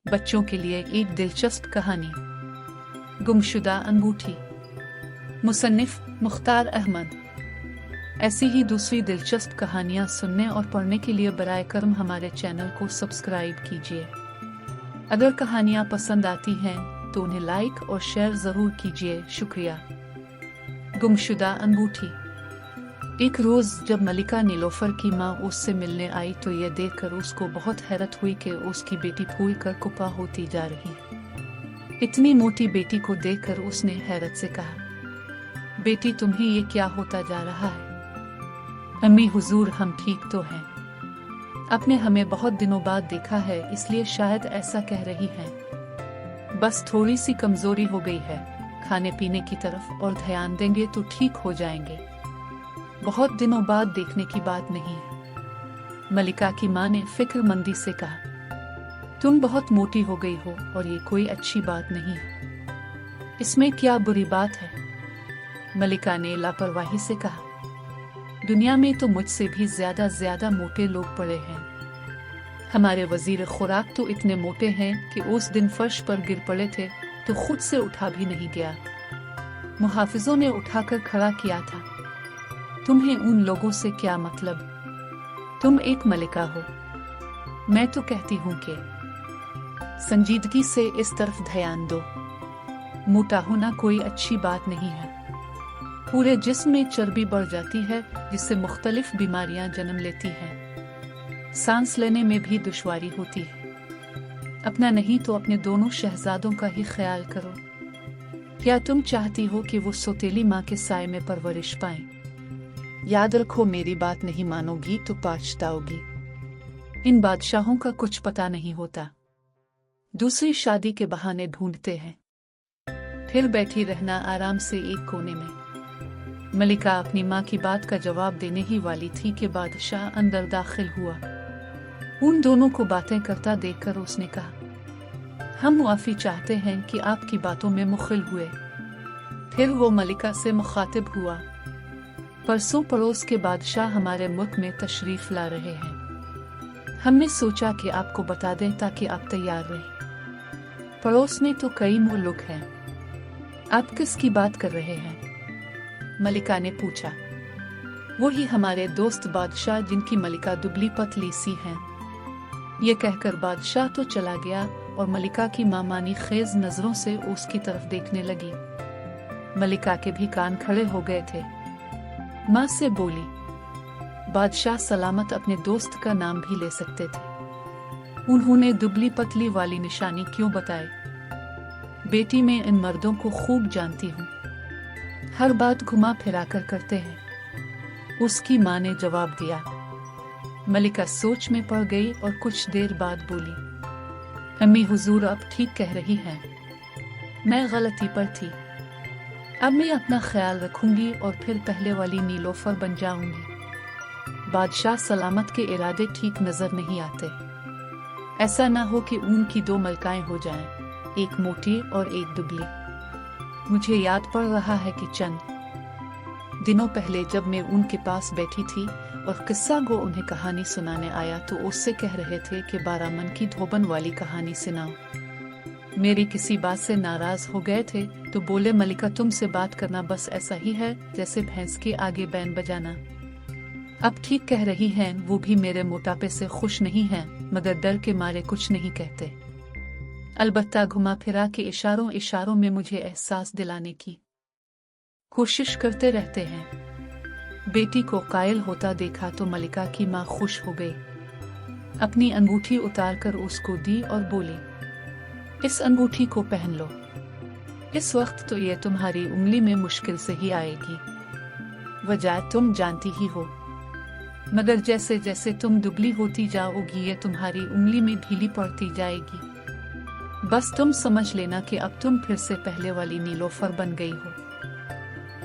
बच्चों के लिए एक दिलचस्प कहानी। गुमशुदा अंगूठी। मुसन्निफ मुख्तार अहमद। ऐसी ही दूसरी दिलचस्प कहानियाँ सुनने और पढ़ने के लिए बराए करम हमारे चैनल को सब्सक्राइब कीजिए। अगर कहानियाँ पसंद आती हैं तो उन्हें लाइक और शेयर ज़रूर कीजिए। शुक्रिया। गुमशुदा अंगूठी। एक रोज जब मलिका नीलोफर की माँ उससे मिलने आई तो यह देखकर उसको बहुत हैरत हुई कि उसकी बेटी फूल कर कुपा होती जा रही। इतनी मोटी बेटी को देखकर उसने हैरत से कहा, बेटी तुम्हें ये क्या होता जा रहा है? अम्मी हुजूर, हम ठीक तो हैं। आपने हमें बहुत दिनों बाद देखा है इसलिए शायद ऐसा कह रही हैं। बस थोड़ी सी कमजोरी हो गई है, खाने पीने की तरफ और ध्यान देंगे तो ठीक हो जाएंगे। बहुत दिनों बाद देखने की बात नहीं है। मलिका की माँ ने फिक्रमंदी से कहा, तुम बहुत मोटी हो गई हो और ये कोई अच्छी बात नहीं है। इसमें क्या बुरी बात है? मलिका ने लापरवाही से कहा, दुनिया में तो मुझसे भी ज्यादा मोटे लोग पड़े हैं। हमारे वजीर खुराक तो इतने मोटे हैं कि उस दिन फर्श पर गिर पड़े थे तो खुद से उठा भी नहीं गया, मुहाफिजों ने उठाकर खड़ा किया था। तुम्हें उन लोगों से क्या मतलब? तुम एक मलिका हो। मैं तो कहती हूं कि संजीदगी से इस तरफ ध्यान दो। मोटा होना कोई अच्छी बात नहीं है। पूरे जिस्म में चर्बी बढ़ जाती है जिससे मुख्तलिफ बीमारियां जन्म लेती हैं। सांस लेने में भी दुश्वारी होती है। अपना नहीं तो अपने दोनों शहजादों का ही ख्याल करो। क्या तुम चाहती हो कि वो सौतेली माँ के साए में परवरिश पाएं? याद रखो, मेरी बात नहीं मानोगी तो पछताओगी। इन बादशाहों का कुछ पता नहीं होता, दूसरी शादी के बहाने ढूंढते हैं, फिर बैठी रहना आराम से एक कोने में। मलिका अपनी माँ की बात का जवाब देने ही वाली थी कि बादशाह अंदर दाखिल हुआ। उन दोनों को बातें करता देखकर उसने कहा, हम मुआफी चाहते हैं कि आपकी बातों में मुखिल हुए। फिर वो मलिका से मुखातिब हुआ, परसों पड़ोस के बादशाह हमारे मुल्क में तशरीफ ला रहे हैं। हमने सोचा कि आपको बता दें ताकि आप तैयार रहें। पड़ोस में तो कई मुल्क हैं। आप किसकी बात कर रहे हैं? मलिका ने पूछा। वही हमारे दोस्त बादशाह जिनकी मलिका दुबली पतली सी हैं। ये कहकर बादशाह तो चला गया और मलिका की मामानी खेज नजरों से उसकी तरफ देखने लगी। मलिका के भी कान खड़े हो गए थे। माँ से बोली, बादशाह सलामत अपने दोस्त का नाम भी ले सकते थे। उन्होंने दुबली पतली वाली निशानी क्यों बताई? बेटी, मैं इन मर्दों को खूब जानती हूँ, हर बात घुमा फिरा कर करते हैं। उसकी माँ ने जवाब दिया। मलिका सोच में पड़ गई और कुछ देर बाद बोली, अम्मी हुजूर, अब ठीक कह रही हैं, मैं गलती पर थी। अब मैं अपना ख्याल रखूंगी और फिर पहले वाली नीलोफर बन जाऊंगी। बादशाह सलामत के इरादे ठीक नजर नहीं आते। ऐसा ना हो कि उनकी दो मलकाएं हो जाएं, एक मोटी और एक दुबली। मुझे याद पड़ रहा है कि चंद दिनों पहले जब मैं उनके पास बैठी थी और किस्सा गो उन्हें कहानी सुनाने आया तो उससे कह रहे थे कि 12 मन की धोबन वाली कहानी सुनाओ। मेरी किसी बात से नाराज हो गए थे तो बोले, मलिका, तुमसे बात करना बस ऐसा ही है जैसे भैंस के आगे बैन बजाना। अब ठीक कह रही हैं, वो भी मेरे मोटापे से खुश नहीं हैं, मगर डर के मारे कुछ नहीं कहते। अलबत्ता घुमा फिरा के इशारों में मुझे एहसास दिलाने की कोशिश करते रहते हैं। बेटी को कायल होता देखा तो मलिका की माँ खुश हो गई। अपनी अंगूठी उतारकर उसको दी और बोली, इस अंगूठी को पहन लो। इस वक्त तो ये तुम्हारी उंगली में मुश्किल से ही आएगी, वजह तुम जानती ही हो, मगर जैसे जैसे तुम दुबली होती जाओगी ये तुम्हारी उंगली में ढीली पड़ती जाएगी। बस तुम समझ लेना कि अब तुम फिर से पहले वाली नीलोफर बन गई हो।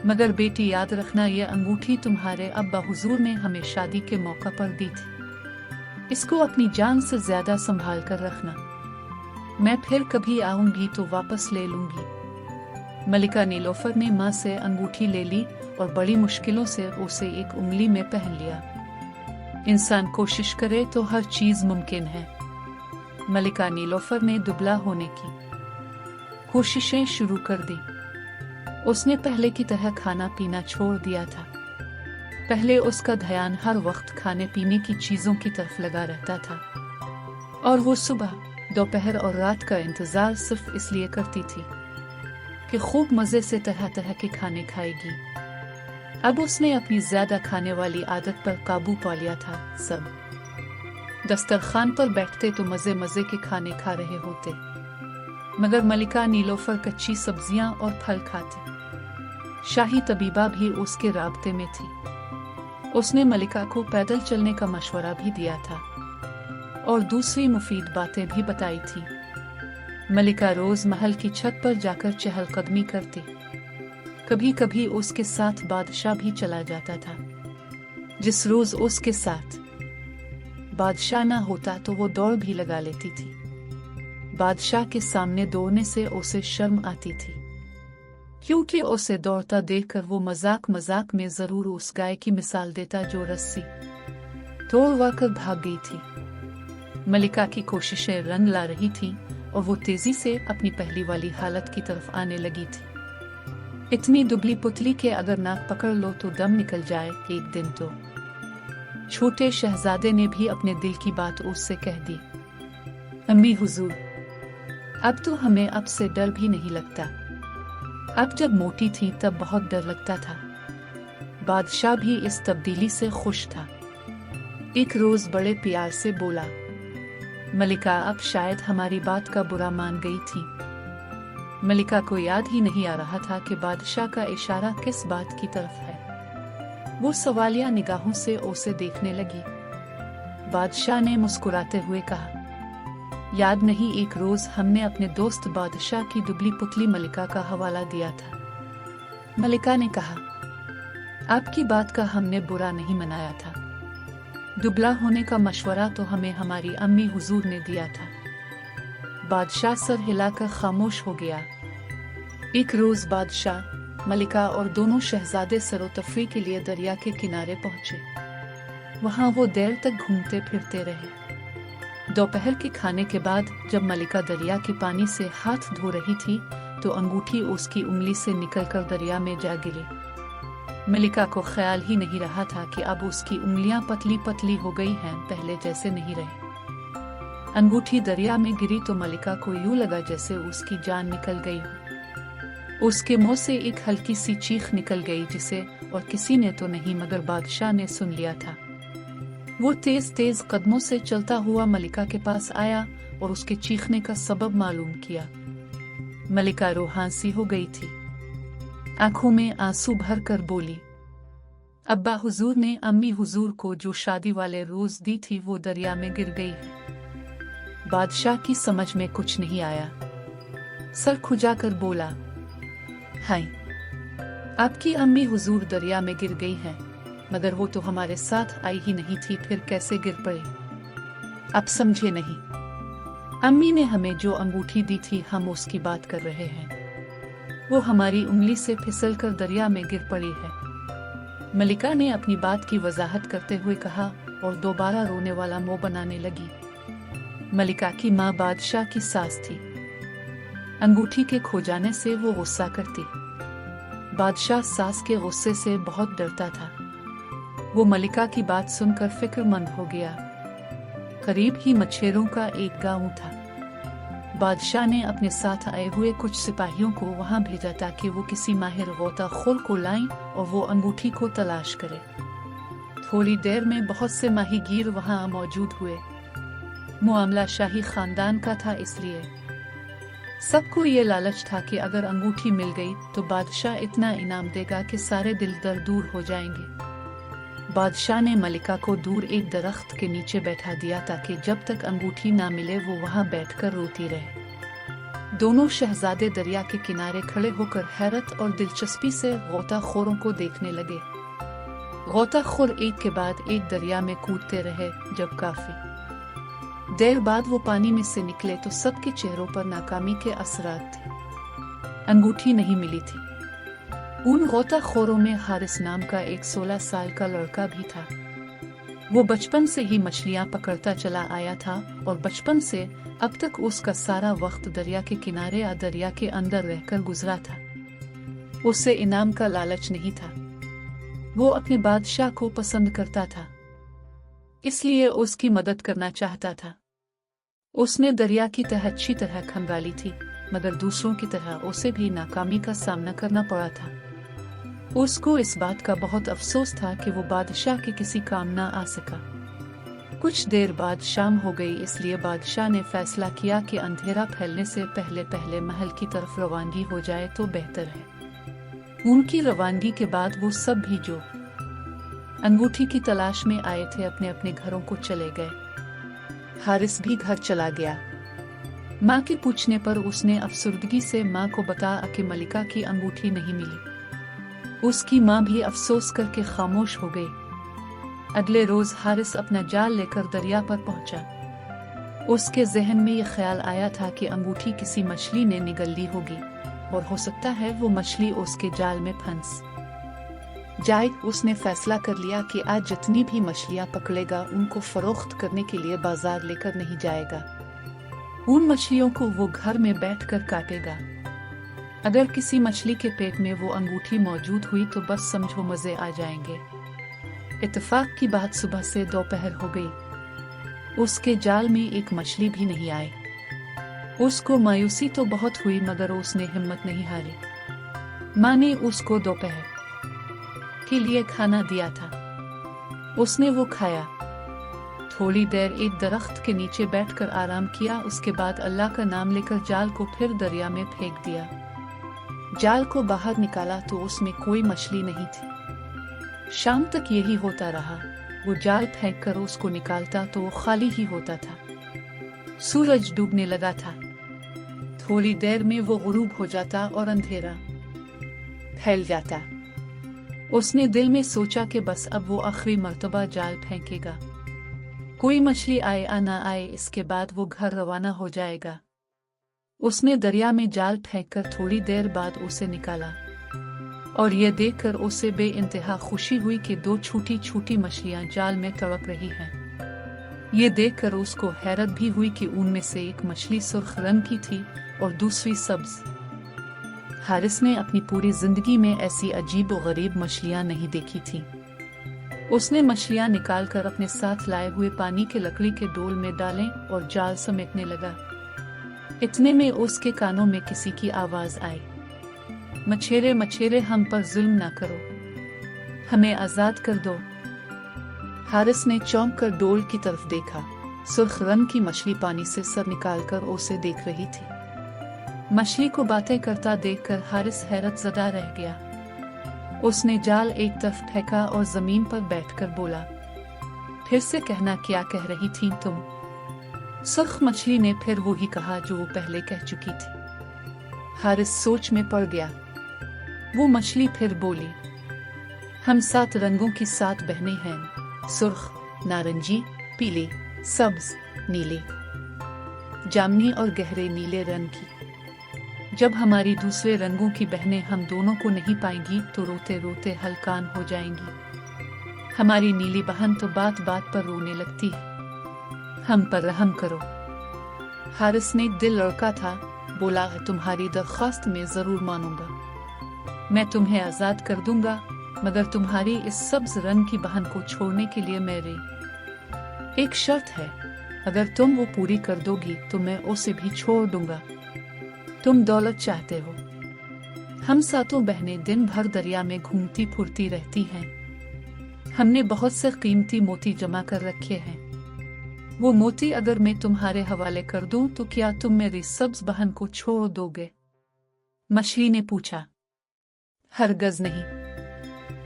मगर बेटी, याद रखना, ये अंगूठी तुम्हारे अब्बा हुजूर ने हमें शादी के मौका पर दी थी। इसको अपनी जान से ज्यादा संभाल कर रखना। मैं फिर कभी आऊंगी तो वापस ले लूंगी। मलिका नीलोफर ने माँ से अंगूठी ले ली और बड़ी मुश्किलों से उसे एक उंगली में पहन लिया। इंसान कोशिश करे तो हर चीज मुमकिन है। मलिका नीलोफर ने दुबला होने की कोशिशें शुरू कर दी। उसने पहले की तरह खाना पीना छोड़ दिया था। पहले उसका ध्यान हर वक्त खाने पीने की चीजों की तरफ लगा रहता था और वो सुबह, दोपहर और रात का इंतजार सिर्फ इसलिए करती थी कि खूब मजे से तरह तरह के खाने खाएगी। अब उसने अपनी ज्यादा खाने वाली आदत पर काबू पा लिया था। सब दस्तरखान पर बैठते तो मजे मजे के खाने खा रहे होते, मगर मलिका नीलोफर कच्ची सब्जियां और फल खाती। शाही तबीबा भी उसके राब्ते में थी। उसने मलिका को पैदल चलने का मशवरा भी दिया था और दूसरी मुफीद बातें भी बताई थी। मलिका रोज महल की छत पर जाकर चहलकदमी करती। कभी कभी उसके साथ बादशाह भी चला जाता था। जिस रोज उसके साथ बादशाह न होता तो वो दौड़ भी लगा लेती थी। बादशाह के सामने दौड़ने से उसे शर्म आती थी, क्योंकि उसे दौड़ता देखकर वो मजाक मजाक में जरूर उस गाय की मिसाल देता जो रस्सी तोड़वा कर भाग गई थी। मलिका की कोशिशें रंग ला रही थीं और वो तेजी से अपनी पहली वाली हालत की तरफ आने लगी थी। इतनी दुबली पुतली के अगर नाक पकड़ लो तो दम निकल जाए एक दिन तो। छोटे शहजादे ने भी अपने दिल की बात उससे कह दी, अम्मी हुजूर, अब तो हमें अब से डर भी नहीं लगता। अब जब मोटी थी तब बहुत डर लगता था। बादशाह भी इस तब्दीली से खुश था। एक रोज बड़े प्यार से बोला, मलिका अब शायद हमारी बात का बुरा मान गई थी। मलिका को याद ही नहीं आ रहा था कि बादशाह का इशारा किस बात की तरफ है। वो सवालिया निगाहों से उसे देखने लगी। बादशाह ने मुस्कुराते हुए कहा, याद नहीं एक रोज हमने अपने दोस्त बादशाह की दुबली पुतली मलिका का हवाला दिया था। मलिका ने कहा, आपकी बात का हमने बुरा नहीं मनाया था। दुबला होने का मशवरा तो हमें हमारी अम्मी हुजूर ने दिया था। बादशाह सर हिलाकर खामोश हो गया। एक रोज बादशाह, मलिका और दोनों शहजादे सरोतफरी के लिए दरिया के किनारे पहुंचे। वहां वो देर तक घूमते फिरते रहे। दोपहर के खाने के बाद जब मलिका दरिया के पानी से हाथ धो रही थी तो अंगूठी उसकी उंगली से निकलकर दरिया में जा गिरी। मलिका को ख्याल ही नहीं रहा था कि अब उसकी उंगलियां पतली पतली हो गई हैं, पहले जैसे नहीं रही। अंगूठी दरिया में गिरी तो मलिका को यूं लगा जैसे उसकी जान निकल गई हो। उसके मुंह से एक हल्की सी चीख निकल गई, जिसे और किसी ने तो नहीं मगर बादशाह ने सुन लिया था। वो तेज तेज कदमों से चलता हुआ मलिका के पास आया और उसके चीखने का सबब मालूम किया। मलिका रूहानी हो गई थी। आंखों में आंसू भर कर बोली, अब्बा हुजूर ने अम्मी हुजूर को जो शादी वाले रोज दी थी वो दरिया में गिर गई है। बादशाह की समझ में कुछ नहीं आया। सर खुजाकर बोला, हाय, आपकी अम्मी हुजूर दरिया में गिर गई हैं, मगर वो तो हमारे साथ आई ही नहीं थी, फिर कैसे गिर पड़े? अब समझे नहीं। अम्मी ने हमें जो अंगूठी दी थी हम उसकी बात कर रहे हैं। वो हमारी उंगली से फिसलकर दरिया में गिर पड़ी है। मलिका ने अपनी बात की वजाहत करते हुए कहा और दोबारा रोने वाला मुंह बनाने लगी। मलिका की माँ बादशाह की सास थी। अंगूठी के खो जाने से वो गुस्सा करती। बादशाह सास के गुस्से से बहुत डरता था। वो मलिका की बात सुनकर फिक्रमंद हो गया। करीब ही मच्छरों का एक गांव था। बादशाह ने अपने साथ आए हुए कुछ सिपाहियों को वहां भेजा ताकि वो किसी माहिर गोताखोर को लाएं और वो अंगूठी को तलाश करें। थोड़ी देर में बहुत से माहीगीर वहां मौजूद हुए। मामला शाही खानदान का था, इसलिए सबको ये लालच था कि अगर अंगूठी मिल गई तो बादशाह इतना इनाम देगा कि सारे दिल दर्द दूर हो जाएंगे। बादशाह ने मलिका को दूर एक दरख्त के नीचे बैठा दिया ताकि जब तक अंगूठी ना मिले वो वहां बैठकर रोती रहे। दोनों शहजादे दरिया के किनारे खड़े होकर हैरत और दिलचस्पी से गोताखोरों को देखने लगे। गोताखोर एक के बाद एक दरिया में कूदते रहे। जब काफी देर बाद वो पानी में से निकले तो सबके चेहरों पर नाकामी के असरात थे। अंगूठी नहीं मिली थी। उन गोताखोरों में हारिस नाम का एक 16 साल का लड़का भी था। वो बचपन से ही मछलियां पकड़ता चला आया था और बचपन से अब तक उसका सारा वक्त दरिया के किनारे या दरिया के अंदर रहकर गुजरा था। उसे इनाम का लालच नहीं था। वो अपने बादशाह को पसंद करता था, इसलिए उसकी मदद करना चाहता था। उसने दरिया की तह अच्छी तरह खंगाली थी, मगर दूसरों की तरह उसे भी नाकामी का सामना करना पड़ा था। उसको इस बात का बहुत अफसोस था कि वो बादशाह के किसी काम ना आ सका। कुछ देर बाद शाम हो गई, इसलिए बादशाह ने फैसला किया कि अंधेरा फैलने से पहले पहले महल की तरफ रवानगी हो जाए तो बेहतर है। उनकी रवानगी के बाद वो सब भी जो अंगूठी की तलाश में आए थे अपने अपने घरों को चले गए। हारिस भी घर चला गया। माँ के पूछने पर उसने अफसुर्दगी से माँ को बताया कि मलिका की अंगूठी नहीं मिली। उसकी माँ भी अफसोस करके खामोश हो गई। अगले रोज हारिस अपना जाल लेकर दरिया पर पहुंचा। उसके जहन में यह ख्याल आया था कि अंगूठी किसी मछली ने निगल ली होगी और हो सकता है वो मछली उसके जाल में फंस जाए। उसने फैसला कर लिया कि आज जितनी भी मछलियां पकड़ेगा उनको फरोख्त करने के लिए बाजार लेकर नहीं जाएगा। उन मछलियों को वो घर में बैठकर काटेगा। अगर किसी मछली के पेट में वो अंगूठी मौजूद हुई तो बस समझो मजे आ जाएंगे। इत्तेफाक की बात, सुबह से दोपहर हो गई, उसके जाल में एक मछली भी नहीं आई। उसको मायूसी तो बहुत हुई, मगर उसने हिम्मत नहीं हारी। माँ ने उसको दोपहर के लिए खाना दिया था। उसने वो खाया। थोड़ी देर एक दरख्त के नीचे बैठकर आराम किया। उसके बाद अल्लाह का नाम लेकर जाल को फिर दरिया में फेंक दिया। जाल को बाहर निकाला तो उसमें कोई मछली नहीं थी। शाम तक यही होता रहा। वो जाल फेंक कर उसको निकालता तो वो खाली ही होता था। सूरज डूबने लगा था। थोड़ी देर में वो गुरूब हो जाता और अंधेरा फैल जाता। उसने दिल में सोचा कि बस अब वो आखिरी मर्तबा जाल फेंकेगा। कोई मछली आए या ना आए, इसके बाद वो घर रवाना हो जाएगा। उसने दरिया में जाल फेंककर थोड़ी देर बाद उसे निकाला और ये देखकर उसे बेइंतहा खुशी हुई कि दो छोटी छोटी मछलियां जाल में तड़प रही हैं। ये देखकर उसको हैरत भी हुई कि उनमें से एक मछली सुर्ख रंग की थी और दूसरी सब्ज। हारिस ने अपनी पूरी जिंदगी में ऐसी अजीब और गरीब मछलियां नहीं देखी थी। उसने मछलियां निकालकर अपने साथ लाए हुए पानी के लकड़ी के डोल में डालें और जाल समेटने लगा। इतने में उसके कानों में किसी की आवाज आई, मछेरे मछेरे, हम पर जुल्म ना करो, हमें आजाद कर दो। हारिस ने चौंक कर डोल की तरफ देखा। सुर्ख रंग की मछली पानी से सर निकालकर उसे देख रही थी। मछली को बातें करता देखकर हारिस हैरत ज़दा रह गया। उसने जाल एक तरफ फेंका और जमीन पर बैठकर बोला, फिर से कहना, क्या कह रही थी तुम? सुर्ख मछली ने फिर वो ही कहा जो वो पहले कह चुकी थी। हारिस सोच में पड़ गया। वो मछली फिर बोली, हम 7 रंगों की 7 बहनें हैं, सुर्ख, नारंगी, पीली, सब्ज, नीली, जामनी और गहरे नीले रंग की। जब हमारी दूसरे रंगों की बहनें हम दोनों को नहीं पाएंगी तो रोते रोते हलकान हो जाएंगी। हमारी नीली बहन तो बात बात पर रोने लगती है, हम पर रहम करो। हारिस ने दिल लड़का था, बोला, तुम्हारी दरख्वास्त में जरूर मानूंगा। मैं तुम्हें आजाद कर दूंगा, मगर तुम्हारी इस सब्ज रंग की बहन को छोड़ने के लिए मेरी एक शर्त है। अगर तुम वो पूरी कर दोगी तो मैं उसे भी छोड़ दूंगा। तुम दौलत चाहते हो। हम 7 बहनें दिन भर दरिया में घूमती फुरती रहती हैं। हमने बहुत से कीमती मोती जमा कर रखे हैं। वो मोती अगर मैं तुम्हारे हवाले कर दूं तो क्या तुम मेरी सब्ज बहन को छोड़ दोगे? मछली ने पूछा। हरगज नहीं,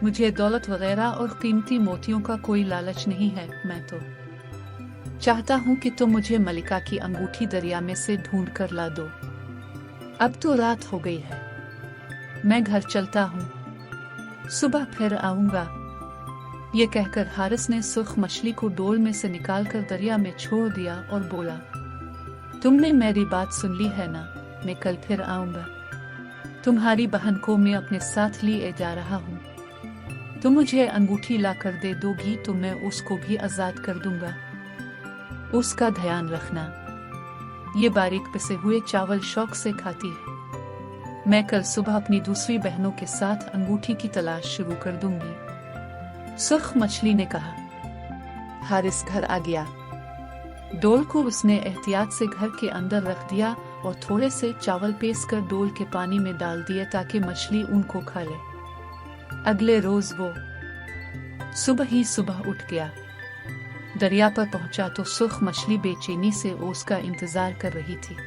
मुझे दौलत वगैरह और कीमती मोतियों का कोई लालच नहीं है। मैं तो चाहता हूं कि तुम मुझे मलिका की अंगूठी दरिया में से ढूंढ कर ला दो। अब तो रात हो गई है, मैं घर चलता हूँ, सुबह फिर आऊंगा। ये कहकर हारिस ने सुर्ख मछली को डोल में से निकालकर दरिया में छोड़ दिया और बोला, तुमने मेरी बात सुन ली है ना? मैं कल फिर आऊंगा। तुम्हारी बहन को मैं अपने साथ लिए जा रहा हूँ। तुम मुझे अंगूठी ला कर दे दोगी तो मैं उसको भी आजाद कर दूंगा। उसका ध्यान रखना, ये बारीक पिसे हुए चावल शौक से खाती है। मैं कल सुबह अपनी दूसरी बहनों के साथ अंगूठी की तलाश शुरू कर दूंगी। सुर्ख मछली ने कहा। हारिस घर आ गया। डोल को उसने एहतियात से घर के अंदर रख दिया और थोड़े से चावल पीस कर डोल के पानी में डाल दिए ताकि मछली उनको खा ले। अगले रोज वो सुबह ही सुबह उठ गया। दरिया पर पहुंचा तो सुर्ख मछली बेचैनी से उसका इंतजार कर रही थी।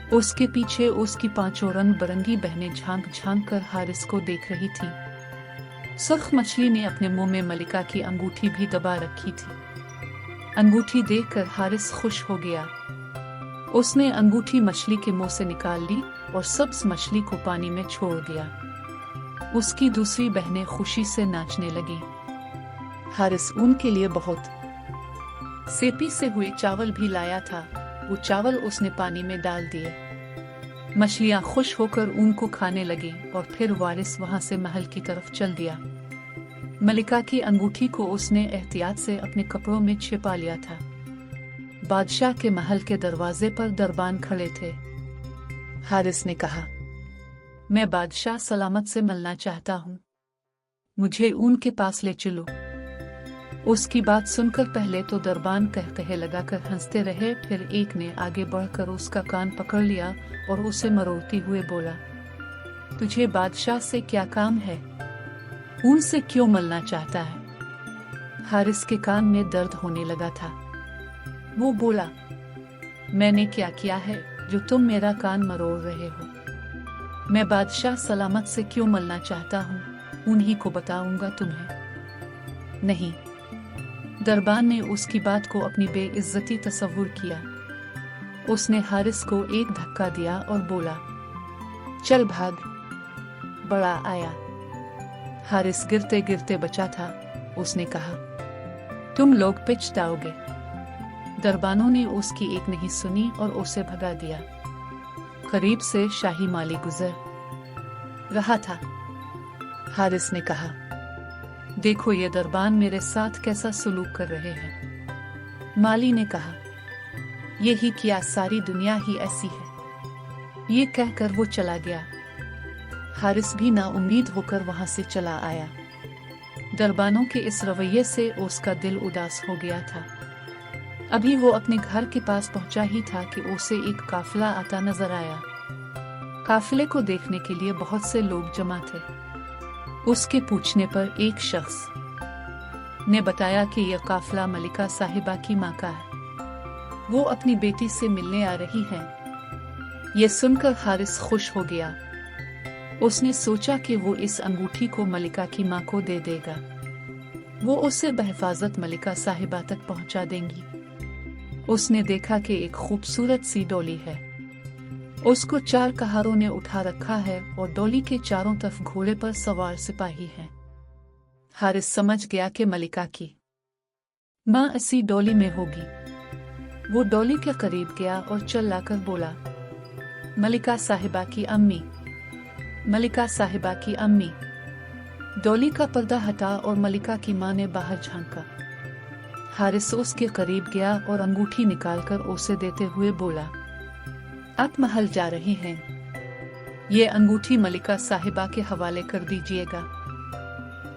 उसके पीछे उसकी पांचों रंग बिरंगी बहनें झांक झांक कर हारिस को देख रही थी। सुर्ख मछली ने अपने मुंह में मलिका की अंगूठी भी दबा रखी थी। अंगूठी देखकर हारिस खुश हो गया। उसने अंगूठी मछली के मुंह से निकाल ली और सब्ज मछली को पानी में छोड़ दिया। उसकी दूसरी बहनें खुशी से नाचने लगी। हारिस उनके लिए बहुत सेपी से हुए चावल भी लाया था। वो चावल उसने पानी में डाल दिए। मछलियां खुश होकर उनको खाने लगी और फिर वारिस वहां से महल की तरफ चल दिया। मलिका की अंगूठी को उसने एहतियात से अपने कपड़ों में छिपा लिया था। बादशाह के महल के दरवाजे पर दरबान खड़े थे। हारिस ने कहा, मैं बादशाह सलामत से मिलना चाहता हूँ, मुझे उनके पास ले चलो। उसकी बात सुनकर पहले तो दरबान कहते लगाकर हंसते रहे, फिर एक ने आगे बढ़कर उसका कान पकड़ लिया और उसे मरोड़ते हुए बोला, तुझे बादशाह से क्या काम है? उनसे क्यों मिलना चाहता है? हारिस के कान में दर्द होने लगा था। वो बोला, मैंने क्या किया है जो तुम मेरा कान मरोड़ रहे हो? मैं बादशाह सलामत से क्यों मिलना चाहता हूँ, उन्हीं को बताऊंगा तुम्हें। नहीं। दरबान ने उसकी बात को अपनी बेइज्जती तस्वुर किया। उसने हारिस को एक धक्का दिया और बोला, चल भाग। बड़ा आया। हारिस गिरते गिरते बचा था। उसने कहा, तुम लोग पिच जाओगे। दरबानों ने उसकी एक नहीं सुनी और उसे भगा दिया। करीब से शाही माली गुजर रहा था। हारिस ने कहा, देखो ये दरबान मेरे साथ कैसा सलूक कर रहे हैं। माली ने कहा, यही क्या सारी दुनिया ही ऐसी है। ये कहकर वो चला गया। हारिस भी नाउम्मीद होकर वहां से चला आया। दरबानों के इस रवैये से उसका दिल उदास हो गया था। अभी वो अपने घर के पास पहुंचा ही था कि उसे एक काफिला आता नजर आया। काफिले को देखने के लिए बहुत से लोग जमा थे। उसके पूछने पर एक शख्स ने बताया कि यह काफिला मलिका साहिबा की मां का है। वो अपनी बेटी से मिलने आ रही है। यह सुनकर हारिस खुश हो गया। उसने सोचा कि वो इस अंगूठी को मलिका की मां को दे देगा। वो उसे बहिफाजत मलिका साहिबा तक पहुंचा देंगी। उसने देखा कि एक खूबसूरत सी डोली है। उसको 4 कहारों ने उठा रखा है और डोली के चारों तरफ घोड़े पर सवार सिपाही हैं। हारिस समझ गया कि मलिका की मां इसी डोली में होगी। वो डोली के करीब गया और चिल्लाकर बोला, मलिका साहिबा की अम्मी, मलिका साहिबा की अम्मी। डोली का पर्दा हटा और मलिका की मां ने बाहर झांका। हारिस उसके करीब गया और अंगूठी निकालकर उसे देते हुए बोला, आप महल जा रही हैं। ये अंगूठी मलिका साहिबा के हवाले कर दीजिएगा।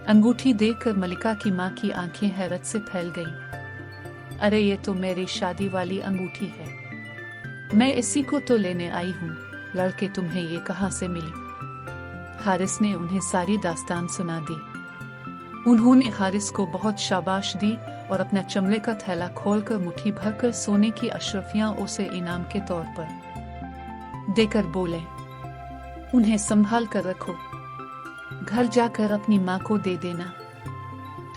अंगूठी देखकर मलिका की मां की आंखें हैरत से फैल गईं। अरे ये तो मेरी शादी वाली अंगूठी है। मैं इसी को तो लेने आई हूँ। लड़के तुम्हें ये कहाँ से मिली? हारिस ने उन्हें सारी दास्तान सुना दी। उन्होंने हारिस को बहुत शाबाश दी और अपना चमड़े का थैला खोलकर मुट्ठी भरकर सोने की अशरफियां उसे इनाम के तौर पर देकर बोले, उन्हें संभाल कर रखो, घर जाकर अपनी मां को दे देना।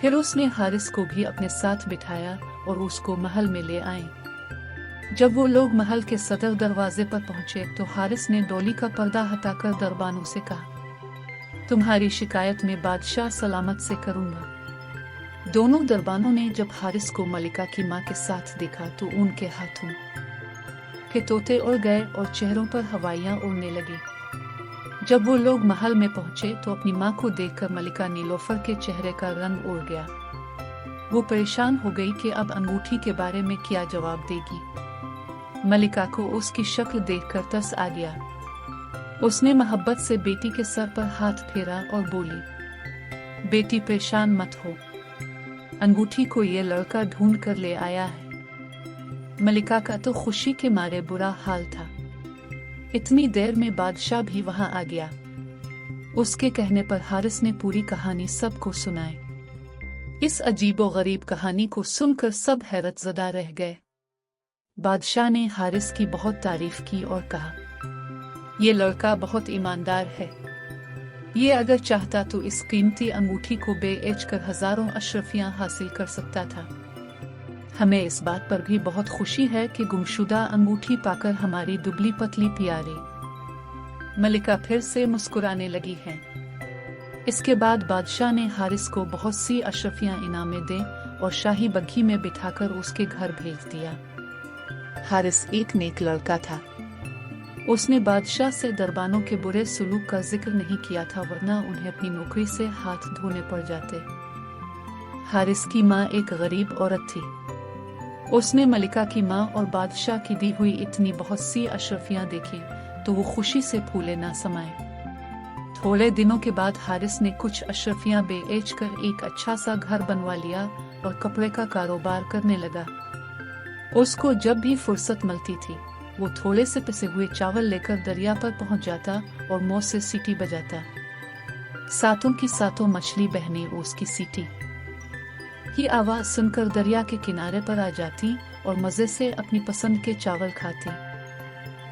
फिर उसने हारिस को भी अपने साथ बिठाया और उसको महल में ले आए। जब वो लोग महल के सदर दरवाजे पर पहुंचे तो हारिस ने डोली का पर्दा हटाकर दरबानों से कहा, तुम्हारी शिकायत में बादशाह सलामत से करूंगा। दोनों दरबानों ने जब हारिस को मलिका की मां के साथ देखा तो उनके हाथों के तोते उड़ गए और चेहरों पर हवाइयां उड़ने लगी। जब वो लोग महल में पहुंचे तो अपनी माँ को देखकर मलिका नीलोफर के चेहरे का रंग उड़ गया। वो परेशान हो गई कि अब अंगूठी के बारे में क्या जवाब देगी। मलिका को उसकी शक्ल देखकर तरस आ गया। उसने मोहब्बत से बेटी के सर पर हाथ फेरा और बोली, बेटी परेशान मत हो, अंगूठी को ये लड़का ढूंढ कर ले आया है। मलिका का तो खुशी के मारे बुरा हाल था। इतनी देर में बादशाह भी वहां आ गया। उसके कहने पर हारिस ने पूरी कहानी सबको सुनाई। इस अजीबो गरीब कहानी को सुनकर सब हैरतज़दा रह गए। बादशाह ने हारिस की बहुत तारीफ की और कहा, ये लड़का बहुत ईमानदार है। ये अगर चाहता तो इस कीमती अंगूठी को बेच-कर हजारों अशरफियां हासिल कर सकता था। हमें इस बात पर भी बहुत खुशी है कि गुमशुदा अंगूठी पाकर हमारी दुबली पतली प्यारी मलिका फिर से मुस्कुराने लगी है। इसके बाद बादशाह ने हारिस को बहुत सी अशरफियां इनामें दे और शाही बग्घी में बिठाकर उसके घर भेज दिया। हारिस एक नेक लड़का था। उसने बादशाह से दरबानों के बुरे सलूक का जिक्र नहीं किया था, वरना उन्हें अपनी नौकरी से हाथ धोने पड़ जाते। हारिस की माँ एक गरीब औरत थी। उसने मलिका की माँ और बादशाह की दी हुई इतनी बहुत सी अशरफियां देखी तो वो खुशी से फूले ना समाये। थोड़े दिनों के बाद हारिस ने कुछ अशरफियां बेच-कर एक अच्छा सा घर बनवा लिया और कपड़े का कारोबार करने लगा। उसको जब भी फुर्सत मिलती थी वो थोड़े से पिसे हुए चावल लेकर दरिया पर पहुंच जाता और मुंह से सीटी बजाता। सातों की सातों मछली बहनें उसकी सीटी की आवाज सुनकर दरिया के किनारे पर आ जाती और मजे से अपनी पसंद के चावल खाती।